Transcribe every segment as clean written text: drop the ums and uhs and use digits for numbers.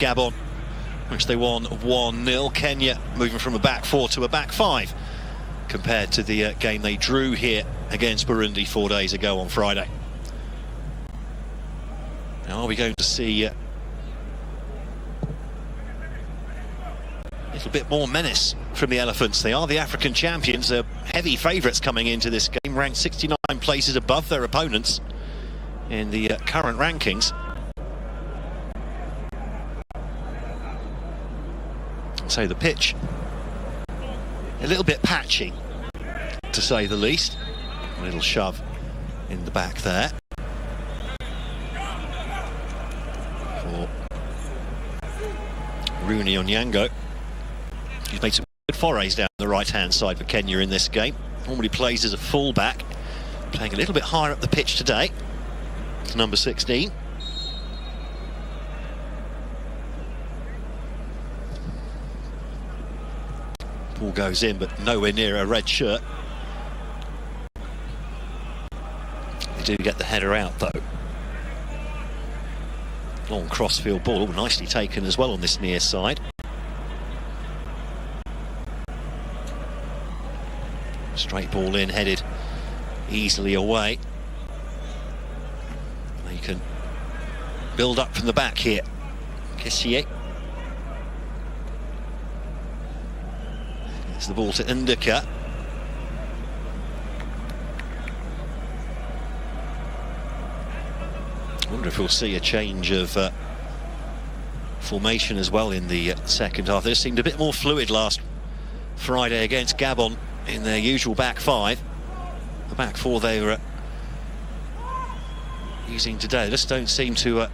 Gabon, which they won 1-0. Kenya moving from a back four to a back five compared to the game they drew here against Burundi 4 days ago on Friday. Now, are we going to see a little bit more menace from the Elephants? They are the African champions. They're heavy favourites coming into this game, ranked 69 places above their opponents in the current rankings. So the pitch a little bit patchy, to say the least. A little shove in the back there for Rooney Onyango. He's made some good forays down the right-hand side for Kenya in this game. Normally plays as a full-back, playing a little bit higher up the pitch today. It's number 16. Ball goes in, but nowhere near a red shirt. They do get the header out, though. Long crossfield ball, nicely taken as well on this near side. Straight ball in, headed easily away. They can build up from the back here. Kessié. It's the ball to Ndika. I wonder if we'll see a change of formation as well in the second half. They seemed a bit more fluid last Friday against Gabon in their usual back five. The back four they were using today, they just don't seem to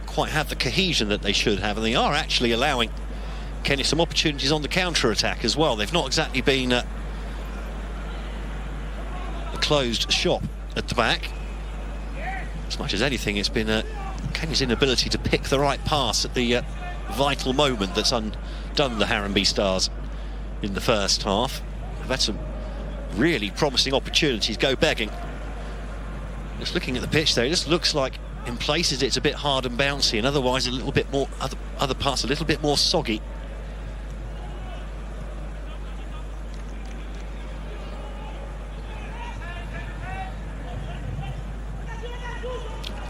quite have the cohesion that they should have, and they are actually allowing Kenya some opportunities on the counter-attack as well. They've not exactly been a closed shop at the back. As much as anything, it's been Kenya's inability to pick the right pass at the vital moment that's undone the Harambee Stars in the first half. They've had some really promising opportunities go begging. Just looking at the pitch there, it just looks like in places it's a bit hard and bouncy, and otherwise a little bit more, other parts a little bit more soggy.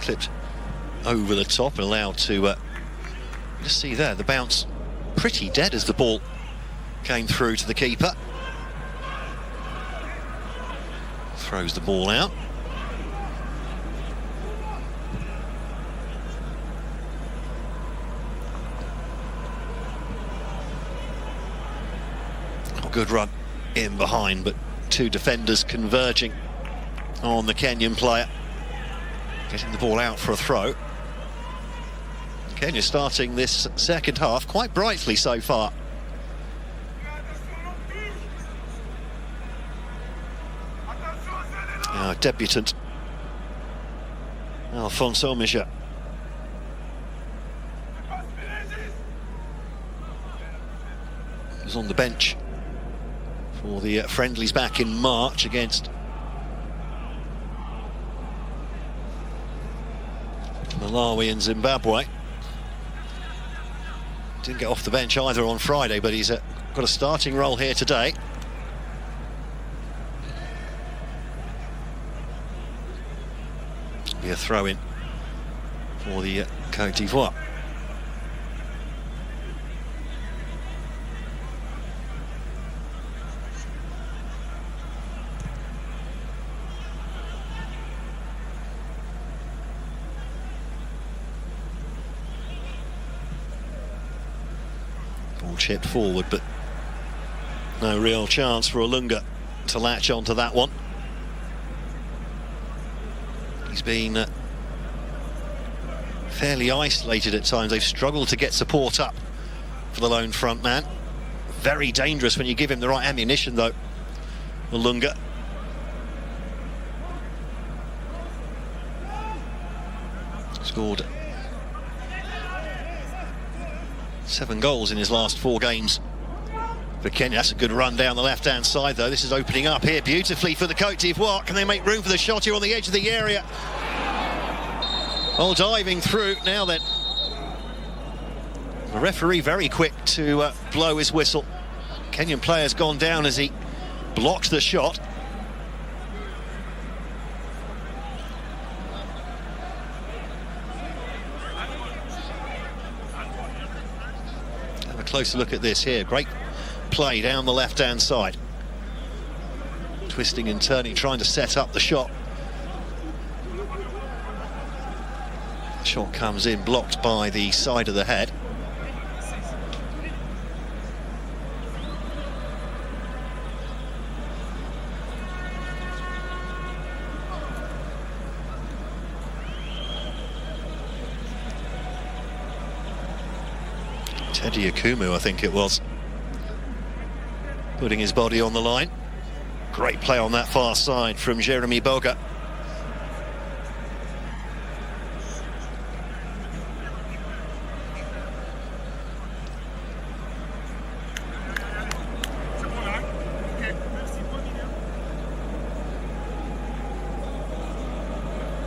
Clipped over the top and allowed to just see there the bounce pretty dead as the ball came through to the keeper. Throws the ball out. A good run in behind, but two defenders converging on the Kenyan player, getting the ball out for a throw. Kenya starting this second half quite brightly so far. Our debutant Alfonso Misha. Was on the bench for the friendlies back in March against Malawi and Zimbabwe. Didn't get off the bench either on Friday, but he's got a starting role here today. Be a throw-in for the Côte d'Ivoire. Ball chipped forward, but no real chance for Olunga to latch onto that one. He's been fairly isolated at times. They've struggled to get support up for the lone front man. Very dangerous when you give him the right ammunition, though, Olunga. Scored 7 goals in his last 4 games for Kenya. That's a good run down the left-hand side, though. This is opening up here beautifully for the Côte d'Ivoire. Can they make room for the shot here on the edge of the area? Oh, diving through now then. The referee very quick to blow his whistle. Kenyan player's gone down as he blocked the shot. Have a closer look at this here. Great play down the left-hand side. Twisting and turning, trying to set up the shot. The shot comes in, blocked by the side of the head. Teddy Akumu, I think it was, putting his body on the line. Great play on that far side from Jeremy Boga.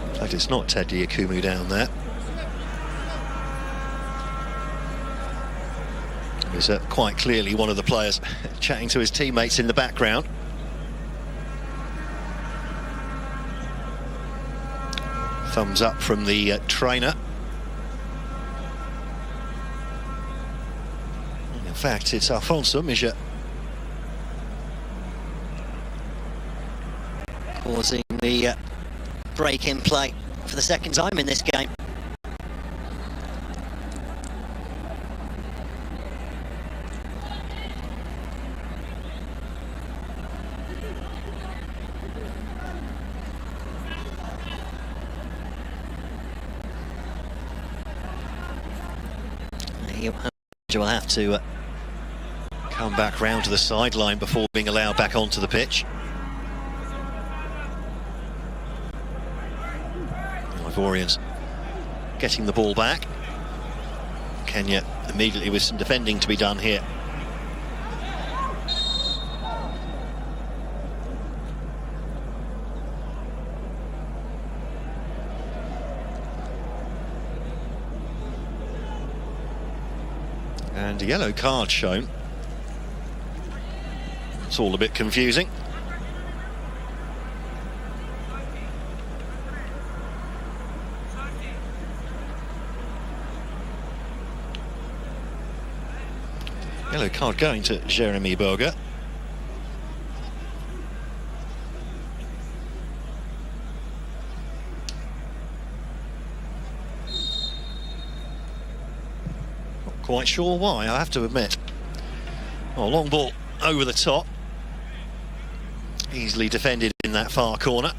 In fact, it's not Teddy Akumu down there. Is quite clearly one of the players chatting to his teammates in the background. Thumbs up from the trainer. In fact, it's Alfonso Mijat. Causing the break in play for the second time in this game. Will have to come back round to the sideline before being allowed back onto the pitch. Ivorians getting the ball back. Kenya immediately with some defending to be done here. And a yellow card shown. It's all a bit confusing. Yellow card going to Jeremy Boga. Quite sure why, I have to admit. Oh, long ball over the top. Easily defended in that far corner.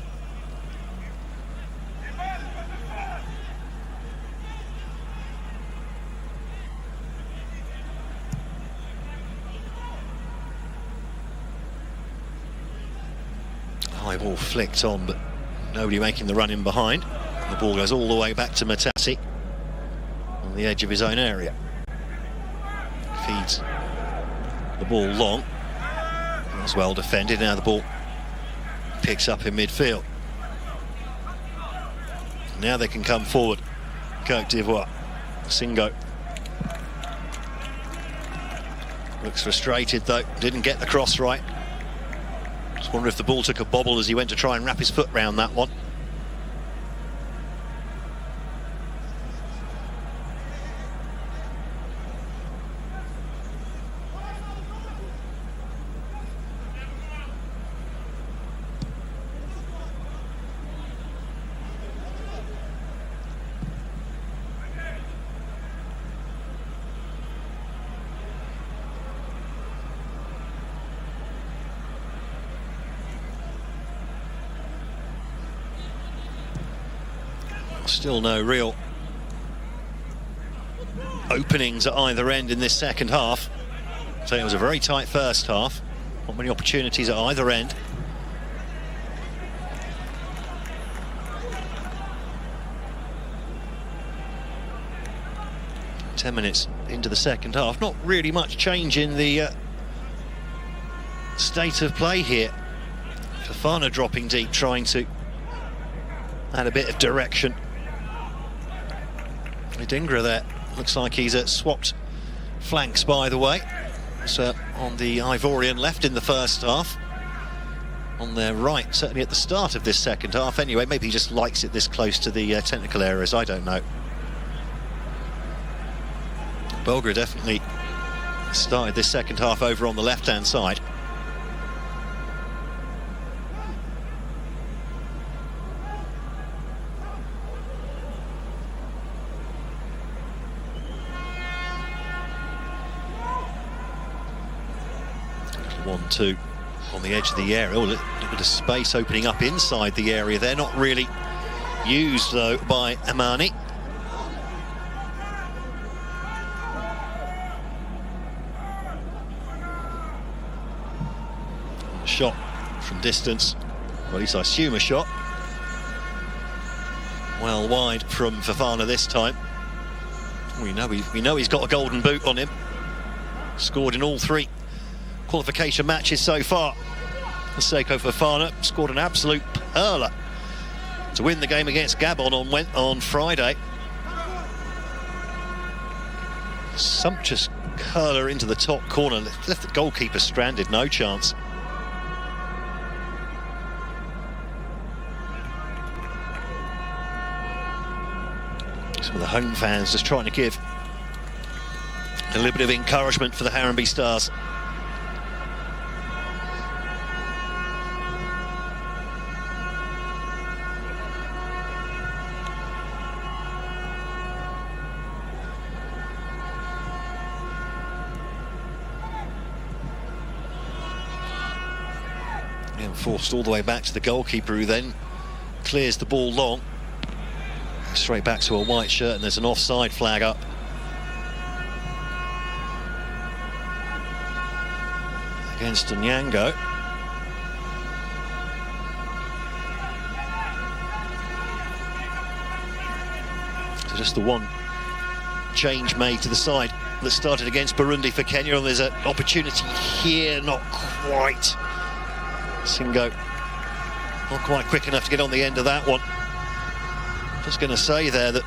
High ball flicked on, but nobody making the run in behind. The ball goes all the way back to Matasi on the edge of his own area. Feeds the ball long. That's well defended. Now the ball picks up in midfield. Now they can come forward. Cote d'Ivoire. Singo. Looks frustrated though. Didn't get the cross right. Just wonder if the ball took a bobble as he went to try and wrap his foot round that one. Still no real openings at either end in this second half. So it was a very tight first half. Not many opportunities at either end. Ten minutes into the second half. Not really much change in the state of play here. Fofana dropping deep, trying to add a bit of direction. Dingra there, looks like he's swapped flanks, by the way. So on the Ivorian left in the first half. On their right, certainly at the start of this second half anyway. Maybe he just likes it this close to the technical areas, I don't know. Bulgaria definitely started this second half over on the left-hand side. One-two on the edge of the area. Oh, a little bit of space opening up inside the area there. Not really used, though, by Amani. A shot from distance. Well, at least I assume a shot. Well wide from Fofana this time. We know he's got a golden boot on him. Scored in all 3 qualification matches so far. Seko Fofana scored an absolute perler to win the game against Gabon on Friday. Sumptuous curler into the top corner, left the goalkeeper stranded, no chance. Some of the home fans just trying to give a little bit of encouragement for the Harambee Stars. And forced all the way back to the goalkeeper, who then clears the ball long. Straight back to a white shirt, and there's an offside flag up. Against Onyango. So just the one change made to the side that started against Burundi for Kenya, and there's an opportunity here, not quite. Singo not quite quick enough to get on the end of that one. Just going to say there that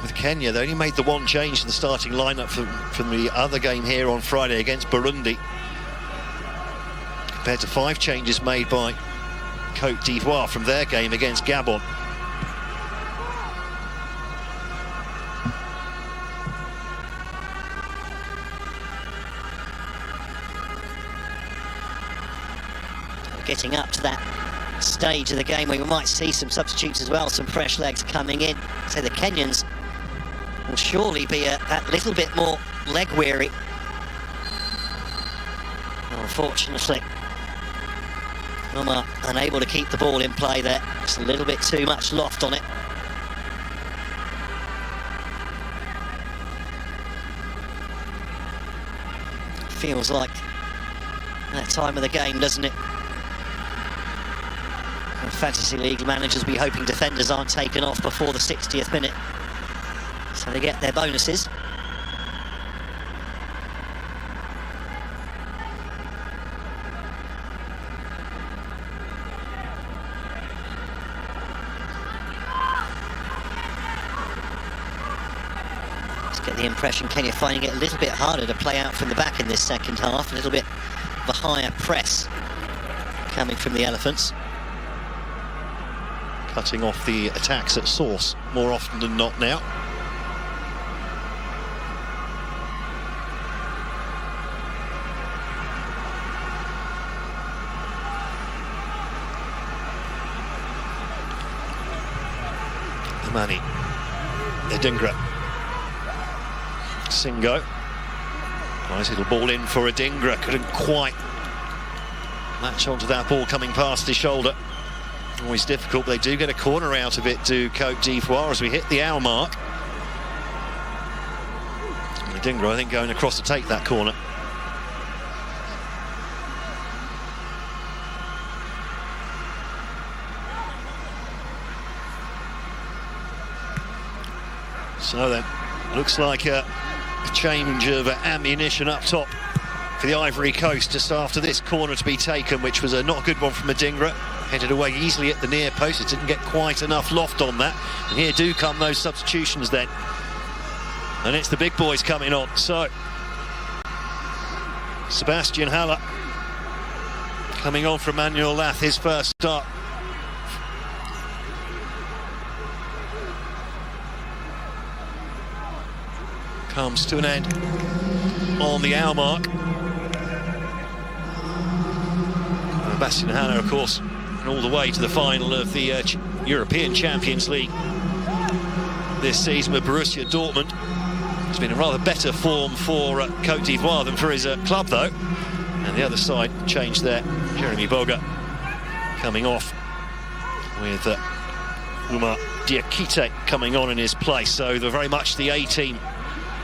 with Kenya, they only made the one change to the starting lineup from the other game here on Friday against Burundi, compared to 5 changes made by Côte d'Ivoire from their game against Gabon. Getting up to that stage of the game where we might see some substitutes as well, some fresh legs coming in. So the Kenyans will surely be that little bit more leg weary. Unfortunately, Omar unable to keep the ball in play there. Just a little bit too much loft on it. Feels like that time of the game, doesn't it? Fantasy League managers be hoping defenders aren't taken off before the 60th minute, so they get their bonuses. Just get the impression Kenya finding it a little bit harder to play out from the back in this second half, a little bit of a higher press coming from the Elephants. Cutting off the attacks at source more often than not now. Amani, Adingra, Singo. Nice little ball in for Adingra, couldn't quite latch onto that ball coming past his shoulder. Always difficult, but they do get a corner out of it to Côte d'Ivoire as we hit the hour mark. Adingra, I think, going across to take that corner. So then, looks like a change of ammunition up top for the Ivory Coast just after this corner to be taken, which was a not good one from Adingra. Headed away easily at the near post. It didn't get quite enough loft on that. And here do come those substitutions then. And it's the big boys coming on. So Sebastian Haller coming on from Manuel Lath, his first start. Comes to an end on the hour mark. Sebastian Haller, of course, all the way to the final of the European Champions League this season with Borussia Dortmund. It's been a rather better form for Côte d'Ivoire than for his club, though. And the other side changed there. Jeremy Boga coming off with Oumar Diakite coming on in his place. So they're very much the A-team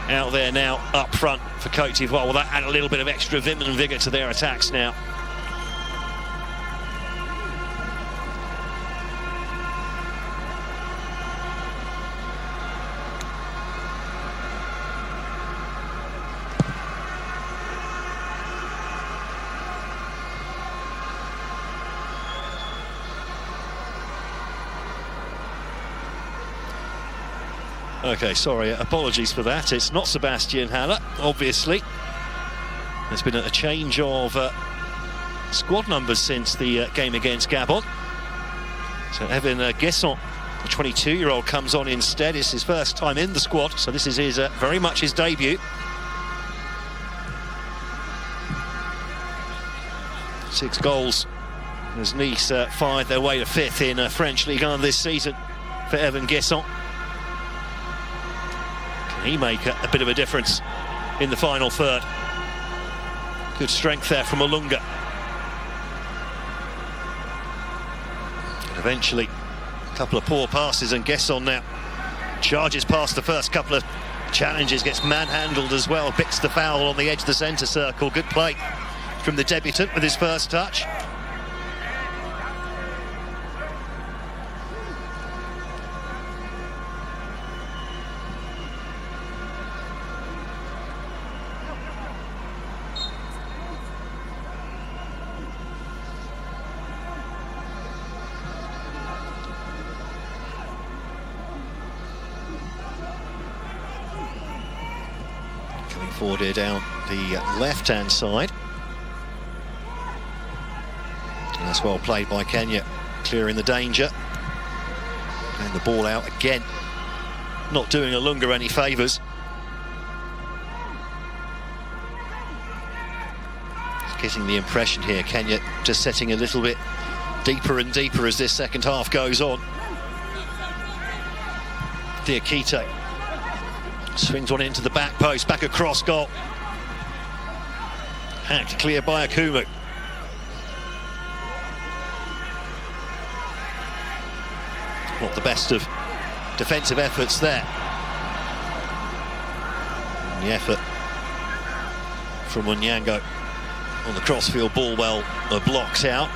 out there now up front for Côte d'Ivoire. Well, that add a little bit of extra vim and vigour to their attacks now. Okay, sorry, apologies for that. It's not Sebastian Haller, obviously. There's been a change of squad numbers since the game against Gabon. So Evan Guesson, the 22-year-old, comes on instead. It's his first time in the squad, so this is his very much his debut. Six goals as Nice fired their way to fifth in French Ligue 1 this season for Evan Guesson. He make a bit of a difference in the final third. Good strength there from Olunga. And eventually, a couple of poor passes, and Guesson now charges past the first couple of challenges, gets manhandled as well, picks the foul on the edge of the centre circle. Good play from the debutant with his first touch. Forward here down the left-hand side. And that's well played by Kenya, clearing the danger. And the ball out again. Not doing Olunga any favours. Getting the impression here, Kenya just setting a little bit deeper and deeper as this second half goes on. Diakite swings one into the back post, back across goal. Hacked clear by Akumu. Not the best of defensive efforts there. And the effort from Onyango on the crossfield ball, well, blocked out.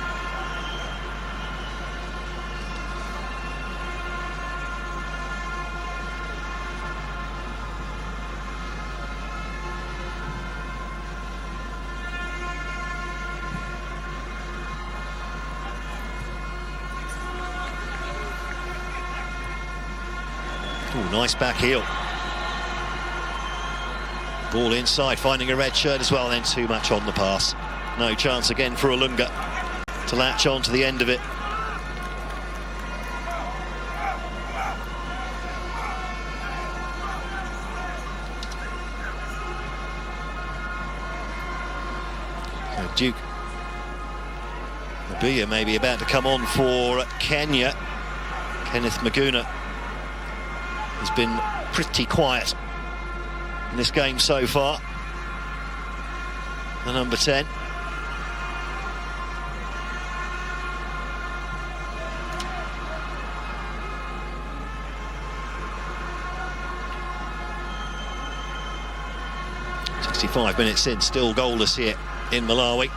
Ooh, nice back heel. Ball inside, finding a red shirt as well, then too much on the pass. No chance again for Olunga to latch on to the end of it. So Duke Mabia maybe about to come on for Kenya. Kenneth Maguna has been pretty quiet in this game so far. The number 10. "65 minutes in, still goalless here in Malawi."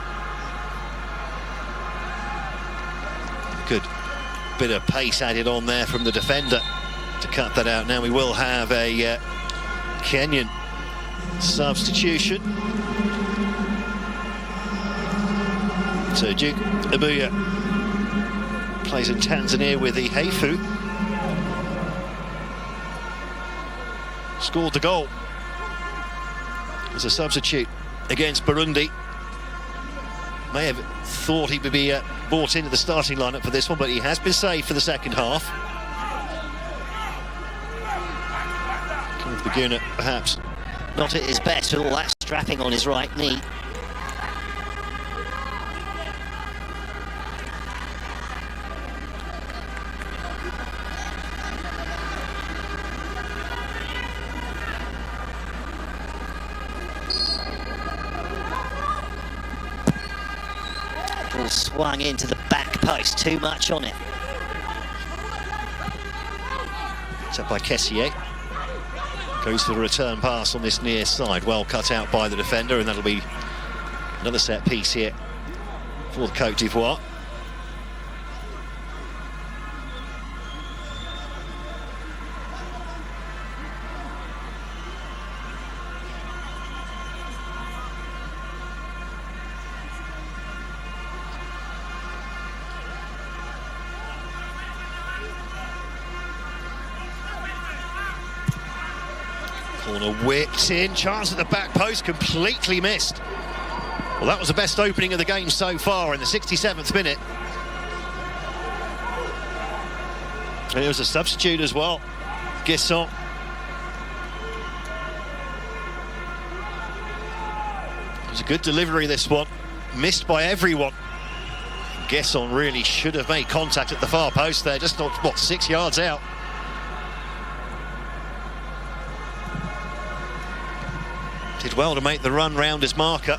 Good bit of pace added on there from the defender to cut that out. Now we will have a Kenyan substitution. So Duke Abuya plays in Tanzania with the Heifu. Scored the goal as a substitute against Burundi may have thought he would be brought into the starting lineup for this one, but he has been saved for the second half. Kenneth Baguna, perhaps not at his best with all that strapping on his right knee. Ball swung into the back post, too much on it. It's up by Kessié. Goes for the return pass on this near side, well cut out by the defender, and that'll be another set piece here for the Côte d'Ivoire. Corner whipped in, chance at the back post, completely missed. Well, that was the best opening of the game so far in the 67th minute. And it was a substitute as well, Guesson. It was a good delivery, this one, missed by everyone. Guesson really should have made contact at the far post there, just not, what, 6 yards out. Did well to make the run round his marker.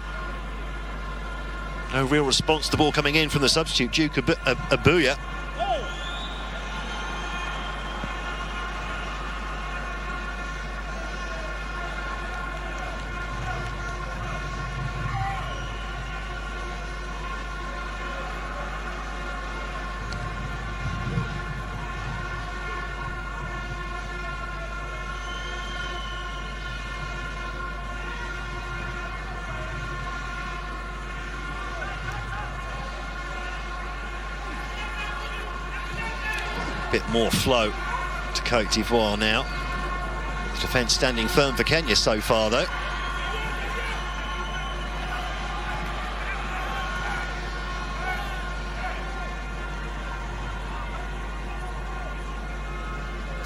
No real response to the ball coming in from the substitute, Duke Abuya. Bit more flow to Côte d'Ivoire now. The defence standing firm for Kenya so far, though.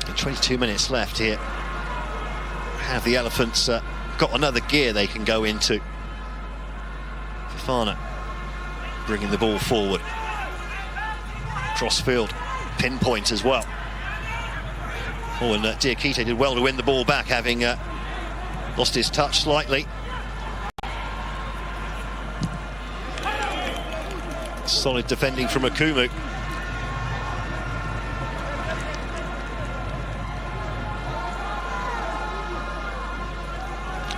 And 22 minutes left here. Have the Elephants got another gear they can go into? Fofana bringing the ball forward. Crossfield. Pinpoint as well. Oh, and Diakite did well to win the ball back, having lost his touch slightly. Solid defending from Akumu.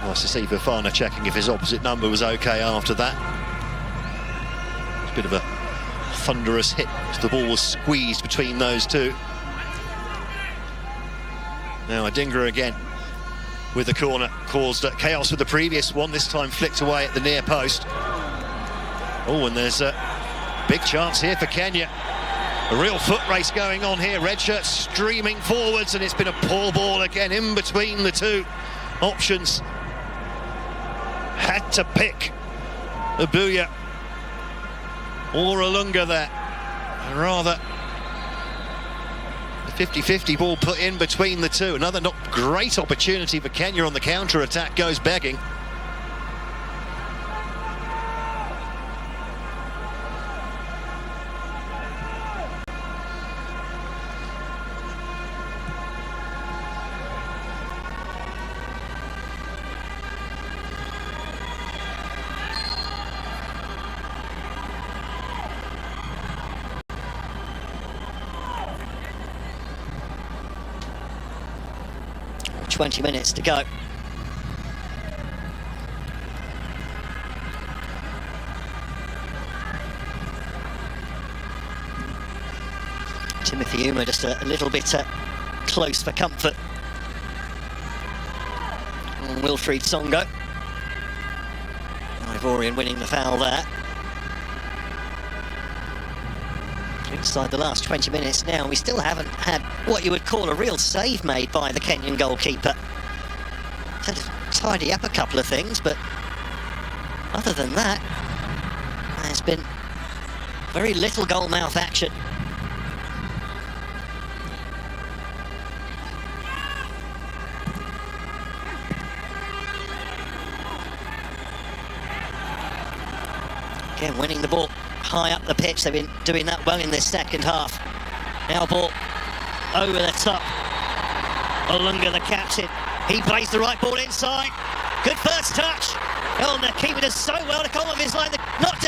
Nice to see Fofana checking if his opposite number was okay after that. It's a bit of a thunderous hit as the ball was squeezed between those two. Now Adingra again with the corner, caused chaos with the previous one, this time flicked away at the near post. Oh, and there's a big chance here for Kenya. A real foot race going on here, red shirt streaming forwards, and it's been a poor ball again in between the two options. Had to pick Abuya or Olunga there. Rather, the 50-50 ball put in between the two. Another not great opportunity for Kenya on the counter-attack, goes begging. .20 minutes to go. Timothy Uma just a little bit close for comfort. And Wilfried Songo. Ivorian winning the foul there. Inside the last 20 minutes now, we still haven't had what you would call a real save made by the Kenyan goalkeeper. Had to tidy up a couple of things, but other than that, There's been very little goalmouth action. Again, winning the ball high up the pitch. They've been doing that well in this second half. Now ball over the top. Olunga, the captain. He plays the right ball inside. Good first touch. Oh, and the keeper does so well to come off his line. Not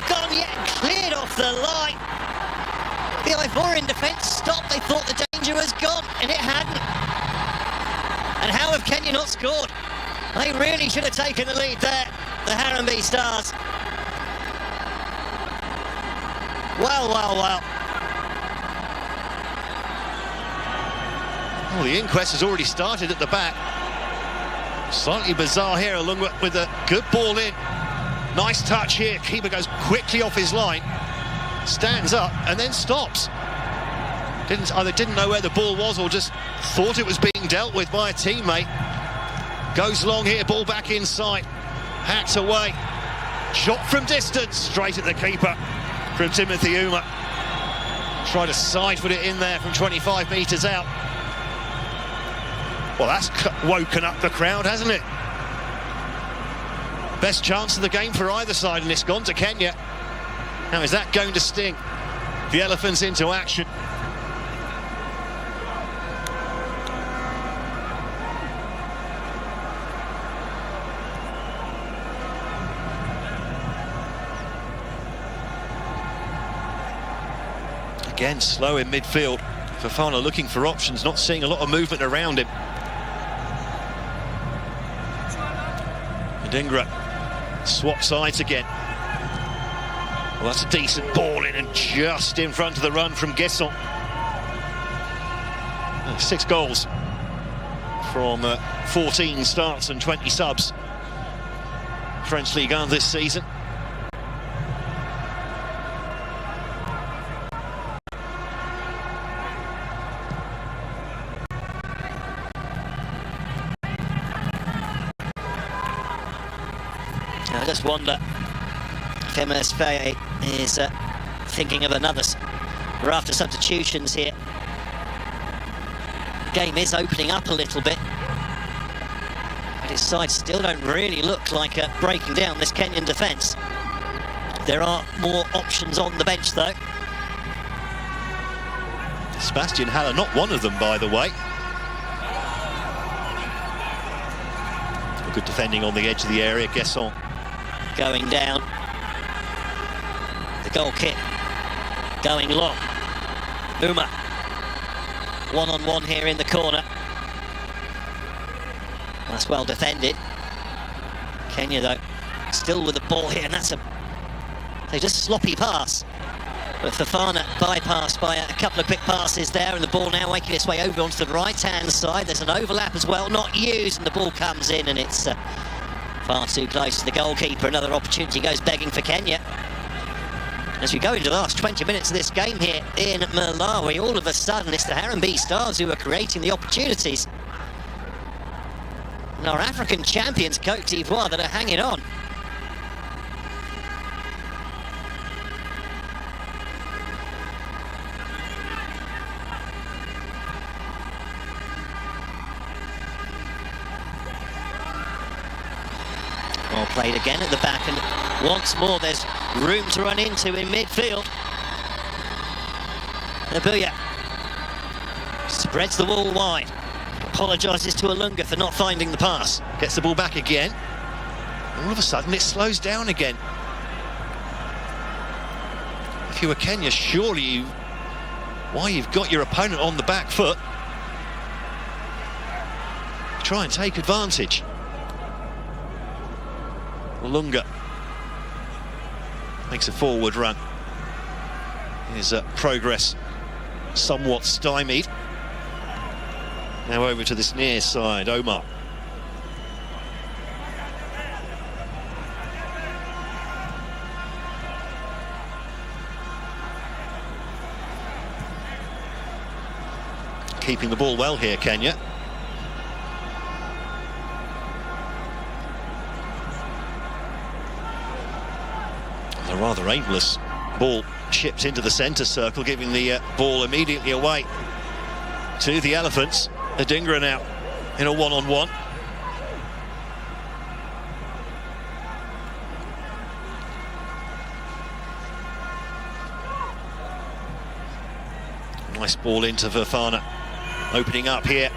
gone yet. Cleared off the line. The Ivorian defence stopped. They thought the danger was gone, and it hadn't. And how have Kenya not scored? They really should have taken the lead there, the Harambee Stars. Well. Well, the inquest has already started at the back. Slightly bizarre here, Olunga with a good ball in. Nice touch here. Keeper goes quickly off his line, stands up and then stops. Either didn't know where the ball was or just thought it was being dealt with by a teammate. Goes long here, ball back inside. Hacked away. Shot from distance, straight at the keeper from Timothy Uma. Tried to side foot it in there from 25 metres out. Well, that's woken up the crowd, hasn't it? Best chance of the game for either side, and it's gone to Kenya. Now, is that going to sting the Elephants into action? Again, slow in midfield. Fofana looking for options, not seeing a lot of movement around him. Adingra swap sides again. Well, that's a decent ball in and just in front of the run from Guesson. 6 goals from 14 starts and 20 subs. French Ligue 1 this season. I just wonder if MSV is thinking of another. We're after substitutions here. The game is opening up a little bit, but his side still don't really look like breaking down this Kenyan defence. There are more options on the bench though. Sebastian Haller, not one of them, by the way. Good defending on the edge of the area. Guesson going down. The goal kick going long. Uma one-on-one here in the corner. That's well defended. Kenya though still with the ball here, and that's just sloppy pass. But Fofana bypassed by a couple of quick passes there, and the ball now making its way over onto the right-hand side. There's an overlap as well, not used, and the ball comes in, and it's far too close to the goalkeeper. Another opportunity goes begging for Kenya. As we go into the last 20 minutes of this game here in Malawi, all of a sudden it's the Harambee Stars who are creating the opportunities. And our African champions, Cote d'Ivoire, that are hanging on. Well played again at the back, and once more there's room to run into in midfield. Nabuya spreads the ball wide, apologises to Olunga for not finding the pass. gets the ball back again. All of a sudden it slows down again. If you were Kenya, surely why you've got your opponent on the back foot, try and take advantage. Olunga makes a forward run. His progress somewhat stymied. Now over to this near side, Omar. Keeping the ball well here, Kenya. A rather aimless ball chipped into the centre circle, giving the ball immediately away to the Elephants. Adingra now in a one-on-one. Nice ball into Fofana, opening up here.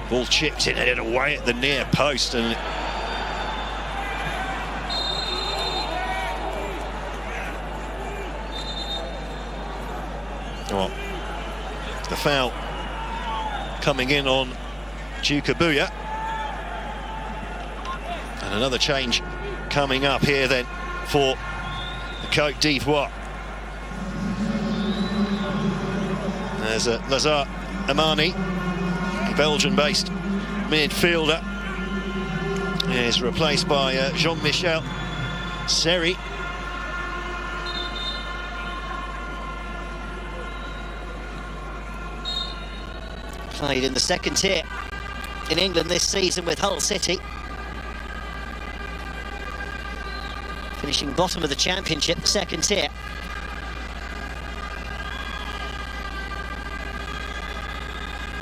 Ball chipped in and away at the near post, and the foul coming in on Dukabuya. And another change coming up here then for the Côte d'Ivoire. There's Lazare Amani, Belgian-based midfielder, is replaced by Jean-Michel Seri. Played in the second tier in England this season with Hull City, finishing bottom of the Championship, the second tier.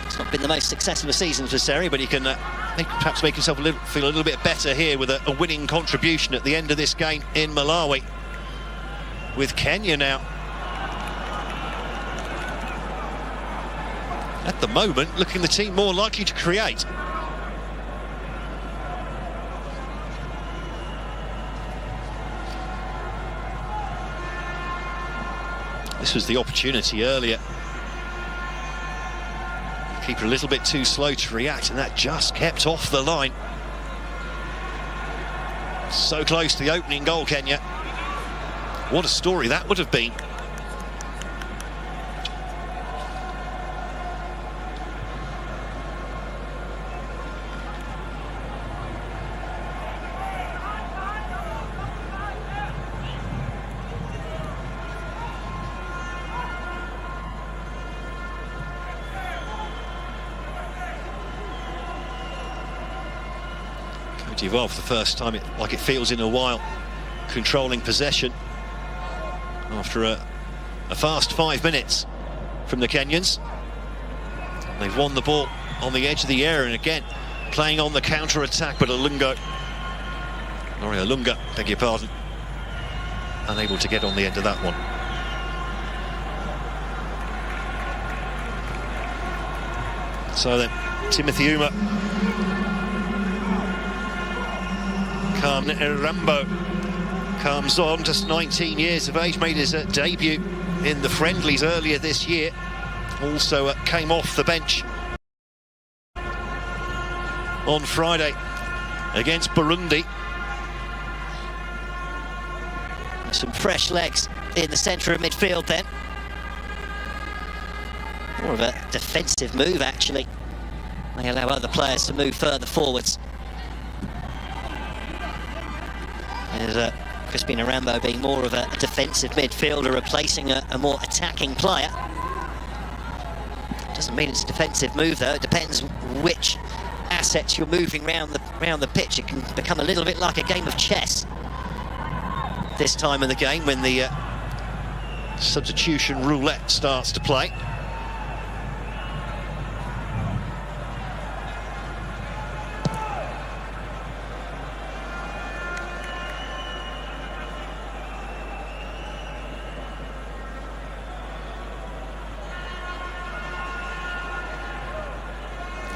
It's not been the most successful season for Seri, but he can perhaps make himself feel a little bit better here with a winning contribution at the end of this game in Malawi. With Kenya now, at the moment, looking the team more likely to create. This was the opportunity earlier. Keeper a little bit too slow to react, and that just kept off the line. So close to the opening goal, Kenya. What a story that would have been. D'Ivoire for the first time, like it feels in a while, controlling possession after a fast 5 minutes from the Kenyans. They've won the ball on the edge of the area, and again playing on the counter-attack, but Olunga, beg your pardon, unable to get on the end of that one. So then Timothy Uma, Harambee comes on, just 19 years of age, made his debut in the friendlies earlier this year. Also came off the bench on Friday against Burundi. Some fresh legs in the centre of midfield then. More of a defensive move, actually. They allow other players to move further forwards. There's Crispin Harambee being more of a defensive midfielder, replacing a more attacking player. Doesn't mean it's a defensive move, though. It depends which assets you're moving around the pitch. It can become a little bit like a game of chess this time of the game when the substitution roulette starts to play.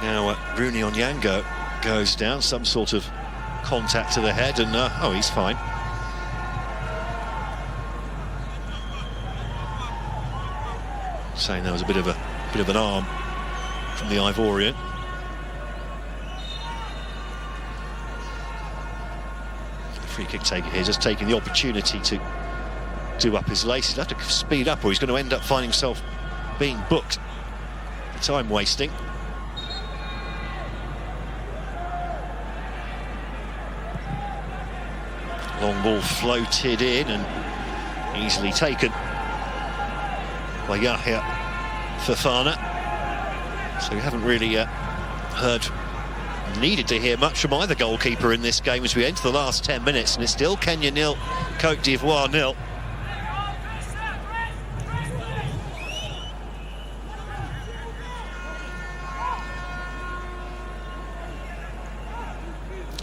Now Rooney Onyango goes down, some sort of contact to the head, and oh, he's fine. Saying there was a bit of an arm from the Ivorian. Free kick taker here, just taking the opportunity to do up his laces. He'll have to speed up, or he's going to end up finding himself being booked. Time wasting. Long ball floated in and easily taken by Yahya Fofana. So we haven't really heard needed to hear much from either goalkeeper in this game as we enter the last 10 minutes, and it's still Kenya 0, Cote d'Ivoire 0.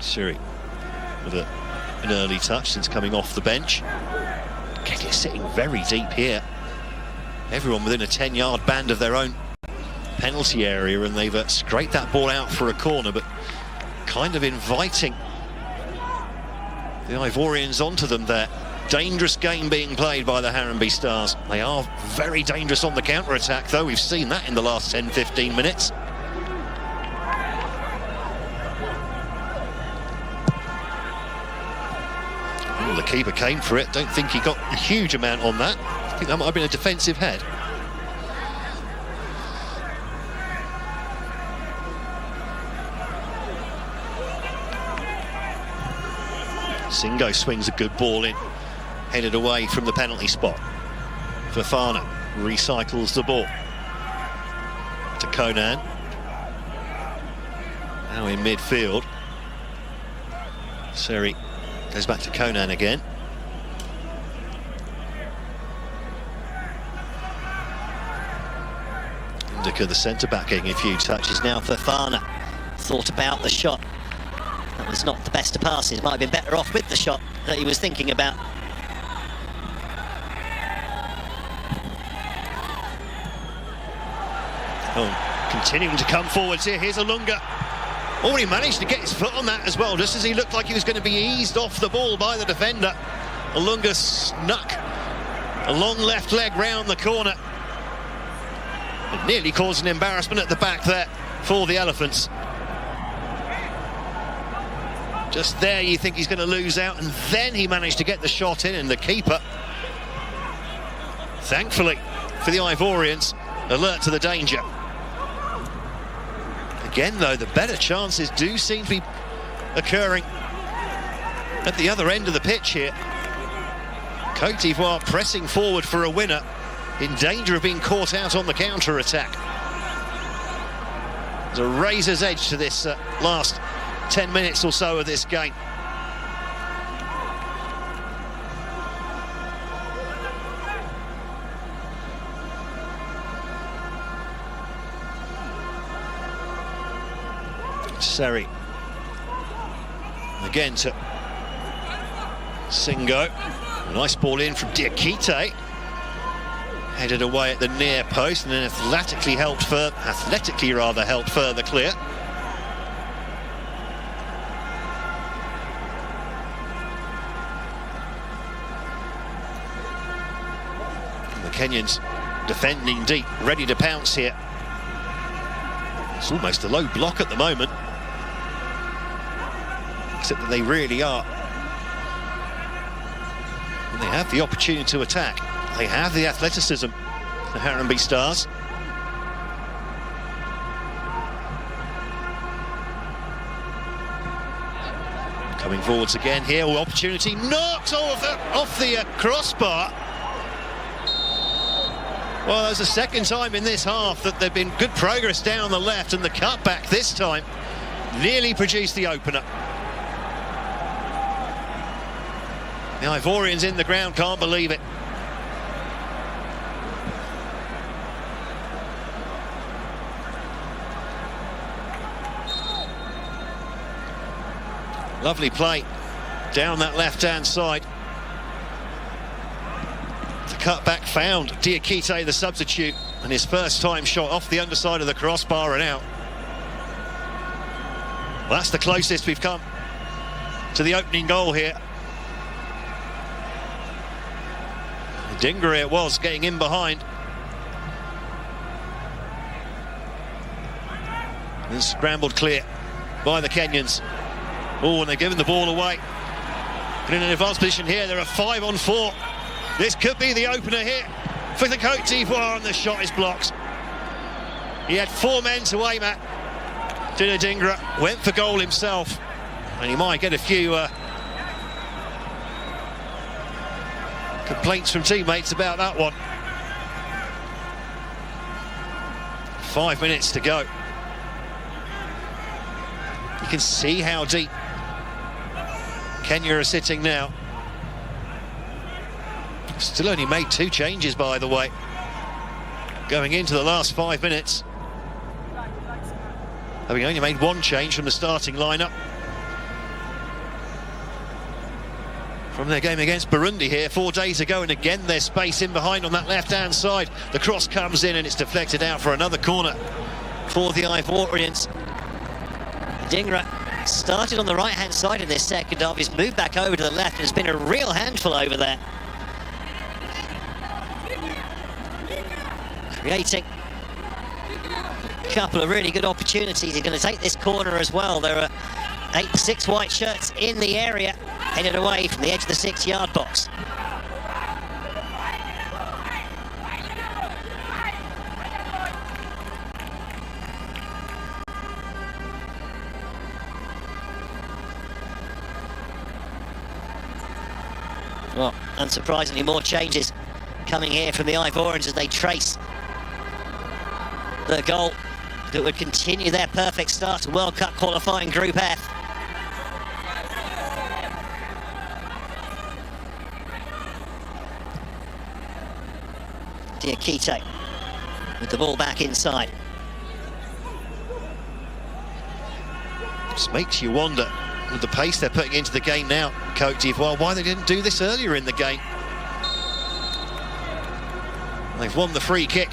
Siri with an early touch since coming off the bench. Kenya sitting very deep here. Everyone within a 10-yard band of their own penalty area, and they've scraped that ball out for a corner, but kind of inviting the Ivorians onto them there. Dangerous game being played by the Harambee Stars. They are very dangerous on the counter-attack, though. We've seen that in the last 10-15 minutes. Well, the keeper came for it. Don't think he got a huge amount on that. I think that might have been a defensive head. Singo swings a good ball in, headed away from the penalty spot. Fofana recycles the ball to Conan. Now in midfield. Seri goes back to Conan again. Indica, the centre-back, getting a few touches. Now Fofana thought about the shot. That was not the best of passes. Might have been better off with the shot that he was thinking about. Oh, continuing to come forwards here. Here's Olunga. Already managed to get his foot on that as well, just as he looked like he was going to be eased off the ball by the defender. Olunga snuck a long left leg round the corner. It nearly caused an embarrassment at the back there for the Elephants. Just there, you think he's going to lose out, and then he managed to get the shot in, and the keeper, thankfully for the Ivorians, alert to the danger. Again, though, the better chances do seem to be occurring at the other end of the pitch here. Cote d'Ivoire pressing forward for a winner, in danger of being caught out on the counter-attack. There's a razor's edge to this last 10 minutes or so of this game. Seri again to Singo. A nice ball in from Diakite, headed away at the near post, and then athletically helped further clear. The Kenyans defending deep, ready to pounce here. It's almost a low block at the moment, except that they really are. And they have the opportunity to attack. They have the athleticism, the Harambee Stars. Coming forwards again here, opportunity knocked off the crossbar. Well, there's a second time in this half that there've been good progress down the left, and the cutback this time nearly produced the opener. The Ivorians in the ground can't believe it. Lovely play down that left-hand side. The cutback found Diakite, the substitute, and his first time shot off the underside of the crossbar and out. Well, that's the closest we've come to the opening goal here. Dingra it was, getting in behind. And scrambled clear by the Kenyans. Oh, and they're giving the ball away. But in an advanced position here, there are 5 on 4. This could be the opener here for the Cote d'Ivoire, and the shot is blocked. He had 4 men to aim at. Dingra went for goal himself, and he might get a few complaints from teammates about that one. 5 minutes to go. You can see how deep Kenya are sitting now. Still only made 2 changes, by the way, going into the last 5 minutes. Having only made 1 change from the starting lineup. From their game against Burundi here 4 days ago, and again there's space in behind on that left-hand side. The cross comes in and it's deflected out for another corner for the Ivorians. Dingra started on the right-hand side in this second half. He's moved back over to the left, and it's been a real handful over there. Creating a couple of really good opportunities. He's going to take this corner as well. There are 6 white shirts in the area, headed away from the edge of the 6-yard box. Well, unsurprisingly, more changes coming here from the Ivorians as they trace the goal that would continue their perfect start to World Cup qualifying Group F. Diakite with the ball back inside. Just makes you wonder, with the pace they're putting into the game now, Côte d'Ivoire, why they didn't do this earlier in the game. They've won the free kick.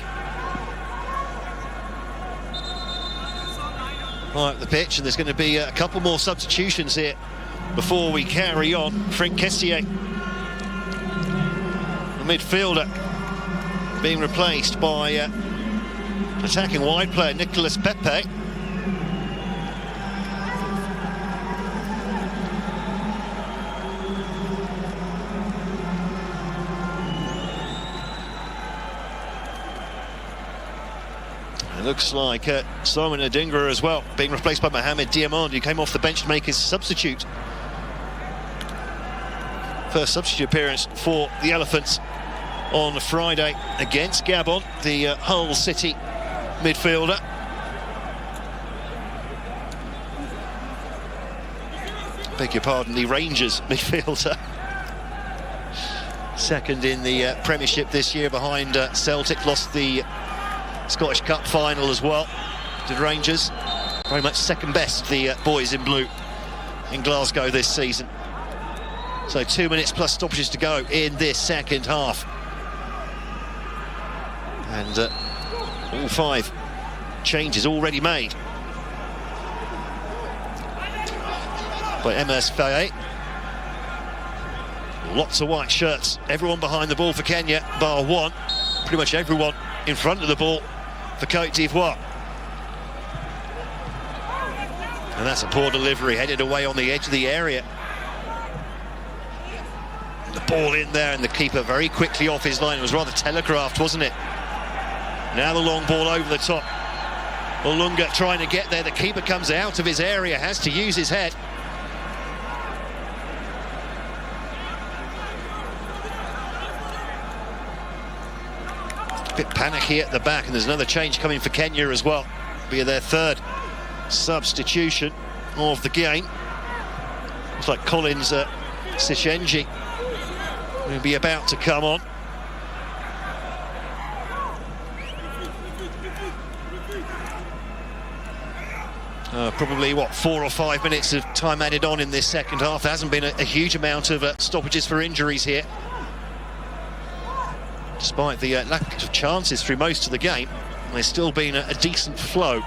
Right up the pitch, and there's going to be a couple more substitutions here before we carry on. Frank Kessier, the midfielder, being replaced by attacking wide player Nicolas Pepe. It looks like Simon Adingra as well, being replaced by Mohamed Diamond, who came off the bench to make his substitute. First substitute appearance for the Elephants on Friday against Gabon, the Hull City midfielder. Beg your pardon, the Rangers midfielder. Second in the Premiership this year behind Celtic, lost the Scottish Cup final as well to the Rangers. Very much second best, the boys in blue in Glasgow this season. So 2 minutes plus stoppages to go in this second half. And all 5 changes already made by MS Faye. Lots of white shirts, everyone behind the ball for Kenya, bar 1. Pretty much everyone in front of the ball for Côte d'Ivoire. And that's a poor delivery, headed away on the edge of the area. The ball in there, and the keeper very quickly off his line. It was rather telegraphed, wasn't it? Now the long ball over the top. Olunga trying to get there. The keeper comes out of his area, has to use his head. Bit panicky at the back, and there's another change coming for Kenya as well. Be their 3rd substitution of the game. Looks like Collins Sichenji will be about to come on. Probably, 4 or 5 minutes of time added on in this second half. There hasn't been a huge amount of stoppages for injuries here, despite the lack of chances through most of the game. There's still been a decent flow.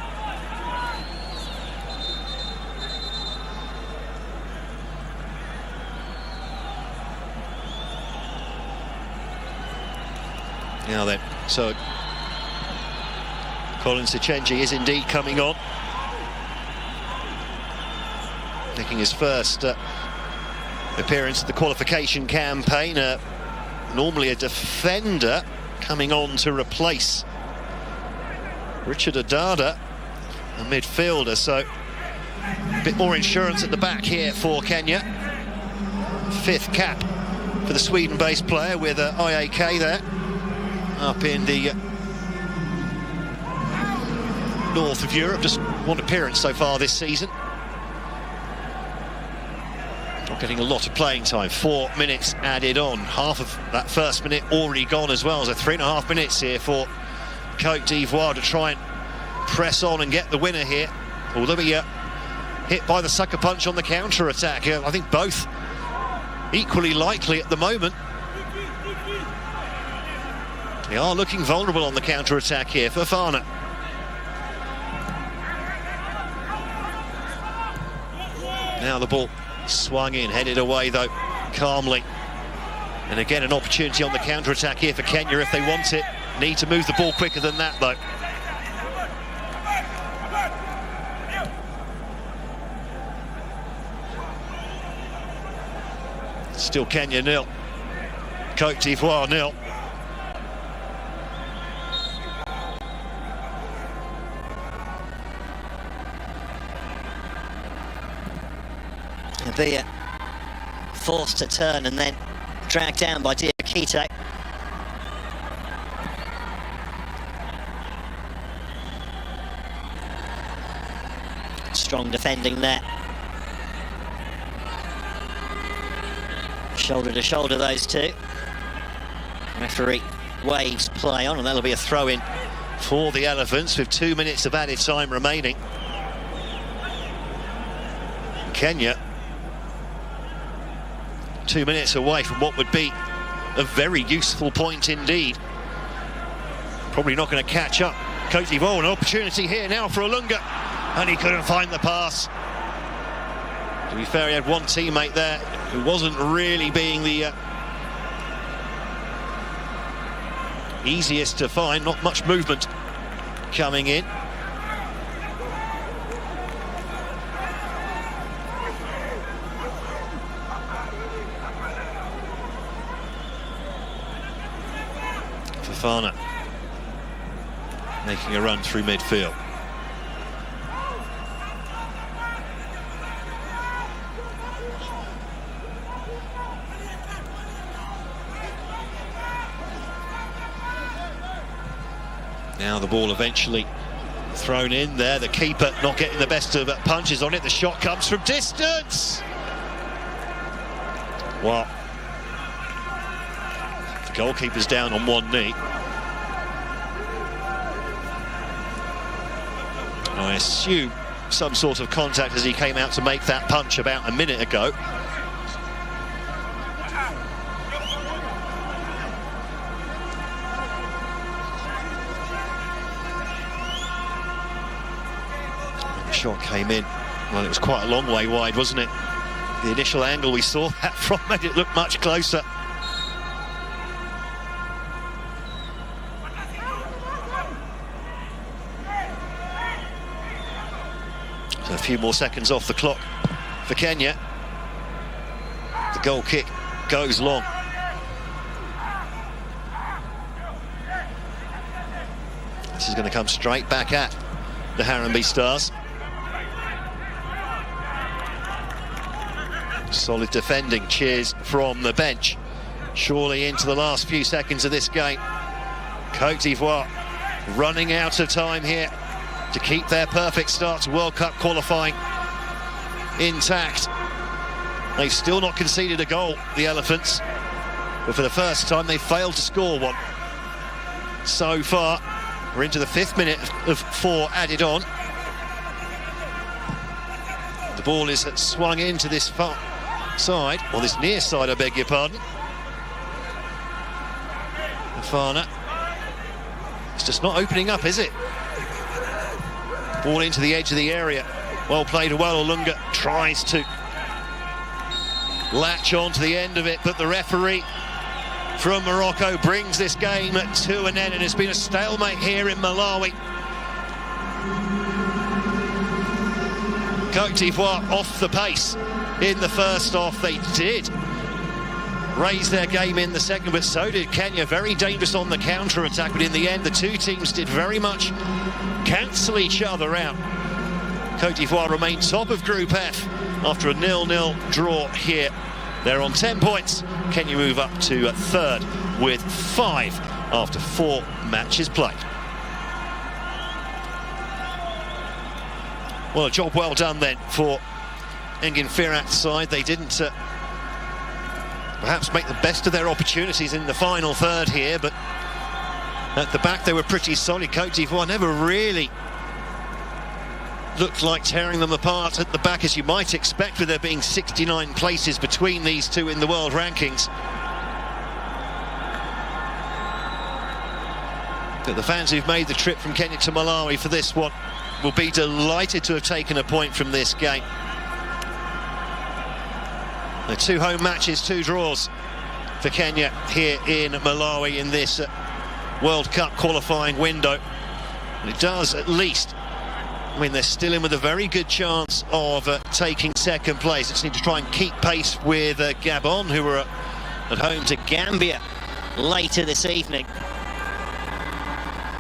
Now then, so Colin Sichenji is indeed coming on, making his first appearance of the qualification campaign. Normally a defender coming on to replace Richard Adada, a midfielder, so a bit more insurance at the back here for Kenya. 5th cap for the Sweden-based player with IAK there, up in the north of Europe. Just 1 appearance so far this season. getting a lot of playing time. 4 minutes added on. Half of that first minute already gone as well. So 3.5 minutes here for Côte d'Ivoire to try and press on and get the winner here. Although he hit by the sucker punch on the counter-attack. I think both equally likely at the moment. They are looking vulnerable on the counter-attack here. Fofana. Now the ball swung in, headed away though, calmly. And again, an opportunity on the counter-attack here for Kenya if they want it. Need to move the ball quicker than that though. Still Kenya 0, Côte d'Ivoire 0. Be forced to turn and then dragged down by Diakite. Strong defending there. Shoulder to shoulder, those two. Referee waves play on, and that'll be a throw-in For the Elephants with 2 minutes of added time remaining. Kenya 2 minutes away from what would be a very useful point indeed. Probably not going to catch up. Côte d'Ivoire, an opportunity here now for Olunga, and he couldn't find the pass. To be fair, he had one teammate there who wasn't really being the easiest to find. Not much movement coming in. Fofana making a run through midfield. Now the ball eventually thrown in there. The keeper not getting the best of punches on it. The shot comes from distance. Well, the goalkeeper's down on one knee. I assume some sort of contact as he came out to make that punch about a minute ago. The shot came in. Well, it was quite a long way wide, wasn't it? The initial angle we saw that from made it look much closer. So a few more seconds off the clock for Kenya. The goal kick goes long. This is going to come straight back at the Harambee Stars. Solid defending, cheers from the bench. Surely into the last few seconds of this game. Côte d'Ivoire running out of time here to keep their perfect start to World Cup qualifying intact. They've still not conceded a goal, the Elephants, but for the first time they failed to score one. So far, we're into the 5th minute of 4 added on. The ball is swung into this far side, or this near side, I beg your pardon. Fofana. It's just not opening up, is it? Ball into the edge of the area. Well played, well. Olunga tries to latch on to the end of it, but the referee from Morocco brings this game to an end, and it's been a stalemate here in Malawi. Côte d'Ivoire off the pace in the first half. They did raise their game in the second, but so did Kenya. Very dangerous on the counter-attack, but in the end the two teams did very much cancel each other out. Côte d'Ivoire remain top of Group F after a 0-0 draw here. They're on 10 points. Kenya move up to 3rd with 5 after 4 matches played. Well, a job well done then for Engin Firat's side. They didn't perhaps make the best of their opportunities in the final third here, but at the back they were pretty solid. Côte d'Ivoire never really looked like tearing them apart at the back, as you might expect, with there being 69 places between these two in the world rankings. But the fans who've made the trip from Kenya to Malawi for this one will be delighted to have taken a point from this game. The 2 home matches, 2 draws for Kenya here in Malawi in this World Cup qualifying window. And it does at least, I mean, they're still in with a very good chance of taking second place. They just need to try and keep pace with Gabon, who are at home to Gambia later this evening.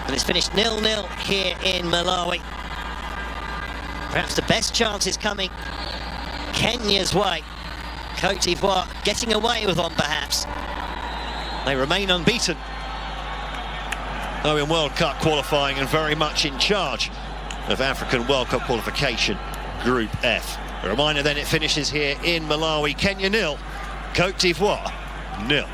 And it's finished 0-0 here in Malawi. Perhaps the best chance is coming Kenya's way. Côte d'Ivoire getting away with one, perhaps. They remain unbeaten, though, in World Cup qualifying, and very much in charge of African World Cup qualification Group F. A reminder then, it finishes here in Malawi. Kenya 0, Côte d'Ivoire 0.